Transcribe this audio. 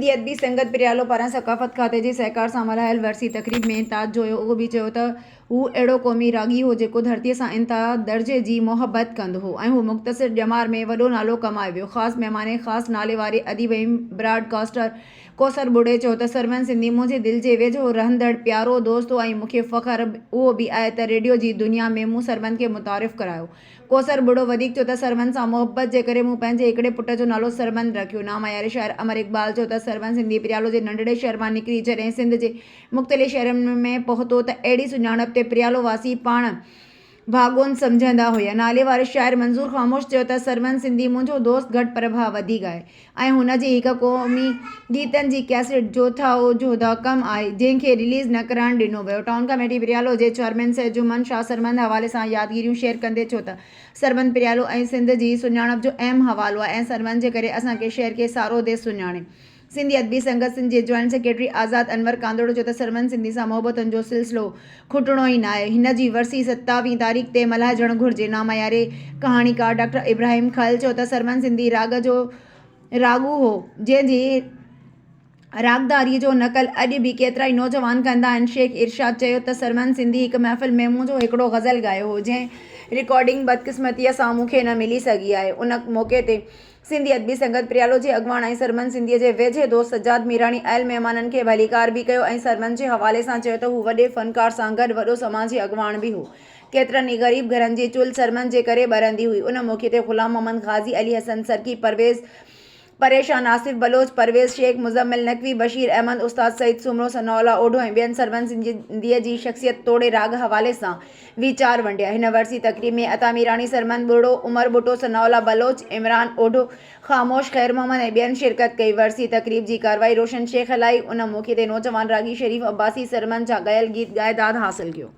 सिंधी अदबी संगत पिरियालो पारां सकाफ़त खाते जी सहकार सां मल्हायल वरसी तक़रीब में ताज जोयो। उहो बि चयो त हू अहिड़ो क़ौमी रागी हो जेको धरतीअ सां इंतिहा दर्जे जी मोहबत कंदो हो ऐं हू मुख़्तसिर ॼमार में वॾो नालो कमाए वियो। ख़ासि महिमान ख़ासि नाले वारे अदीब ऐं ब्रॉडकास्टर कौसर बुढ़े चयो त सरमन सिंधी मुंहिंजे दिलि जे वेझो रहंदड़ प्यारो दोस्त हो ऐं मूंखे फ़ख़्रु उहो बि आहे त रेडियो जी दुनिया में मूं सरमन खे मुतारिफ़ करायो। कौसर बुढ़ो वधीक चयो त सरमन सां मुहबत जे करे मूं पंहिंजे हिकिड़े पुट जो नालो सरमन रखियो। नामायारे शाइर अमर इक़बाल चयो त सरमन सिंधी पिरियालो जे नंढड़े शहर मां निकिरी जॾहिं सिंध जे मुख़्तलिफ़ शहरनि में पहुतो त अहिड़ी सुञाणप ते पिरियालो वासी पाण भाॻोन सम्झंदा हुआ। नाले वारे शाइर मंज़ूर ख़ामोश चयो त सरमन सिंधी मुंहिंजो दोस्त घटि पर भाउ वधीक आहे ऐं हुन जी हिक क़ौमी गीतनि जी कैसेट जोधा ओ जोधा कम आहे जंहिंखे रिलीज़ न करणु ॾिनो वियो। टाउन कमेटी पिरियालो जे चेयरमैन सैजुमन शाह सरमन हवाले सां यादगिरियूं शेयर कंदे चयो त सरमन पिरियालो ऐं सिंध जी सुञाणप जो अहम हवालो आहे ऐं सरमन जे करे असांखे शहर खे सारो देश सुञाणे। सिंधी अदबी संगत सिंध जे जॉइंट सेक्रेटरी आज़ाद अनवर कांदोड़ो चयो त सरमन सिंधी सां मोहबतुनि जो सिलसिलो खुटणो ई न आहे। हिन जी वरसी 27 तारीख़ ते मल्हाइजणु घुरिजे। नामायारे कहाणीकार डॉक्टर इब्राहिम खल चयो त सरमन सिंधी राग जो रागू हो जंहिंजी रागदारीअ जो नक़ल अॼु बि केतिरा ई नौजवान कंदा आहिनि। शेख इरशाद चयो त सरमन सिंधी हिकु महफ़िल में मुंहिंजो हिकिड़ो ग़ज़ल ॻायो हो जंहिं रिकॉर्डिंग बदकिस्मतीअ सां मूंखे न मिली सघी आहे। उन मौक़े ते सिंधी अदबी संगत पिरियालो जे अॻुवाण ऐं सरमन सिंधीअ जे वेझे दोस्त सजाद मीराणी आयल महिमाननि खे भलीकार बि कयो ऐं सरमन जे हवाले सां चयो त हू वॾे फ़नकार सां गॾु वॾो समाजी अॻुवाण बि हो। केतिरनि ई ग़रीब घरनि जी चुल्ह सरमन जे करे ॿरंदी हुई। उन मौक़े ते ग़ुलाम मोहम्मद ग़ाज़ी अली हसन सरकी परवेज़ परेशान आसिफ बलोच परवेज़ शेख मुज़म्मिल नकवी बशीर अहमद उस्ताद सईद सुमरो सनाउल्लाह ओढो ऐं ॿियनि सरमन सिंधीअ जी शख़्सियत तोड़े राग हवाले सां वीचार वंडिया। हिन वरसी तक़रीब में अता मीराणी सरमन बुढ़ो उमर भुट्टो सनाउल्लाह बलोच इमरान ओढो ख़ामोश ख़ैर मोहम्मद ऐं ॿियनि शिरकत कई। वरसी तक़रीब जी कार्रवाई रोशन शेख हलाई। उन मौक़े ते नौजवान रागी शरीफ़ अब्बासी सरमन जा ॻायल गीत ॻाए दाद हासिल कयो।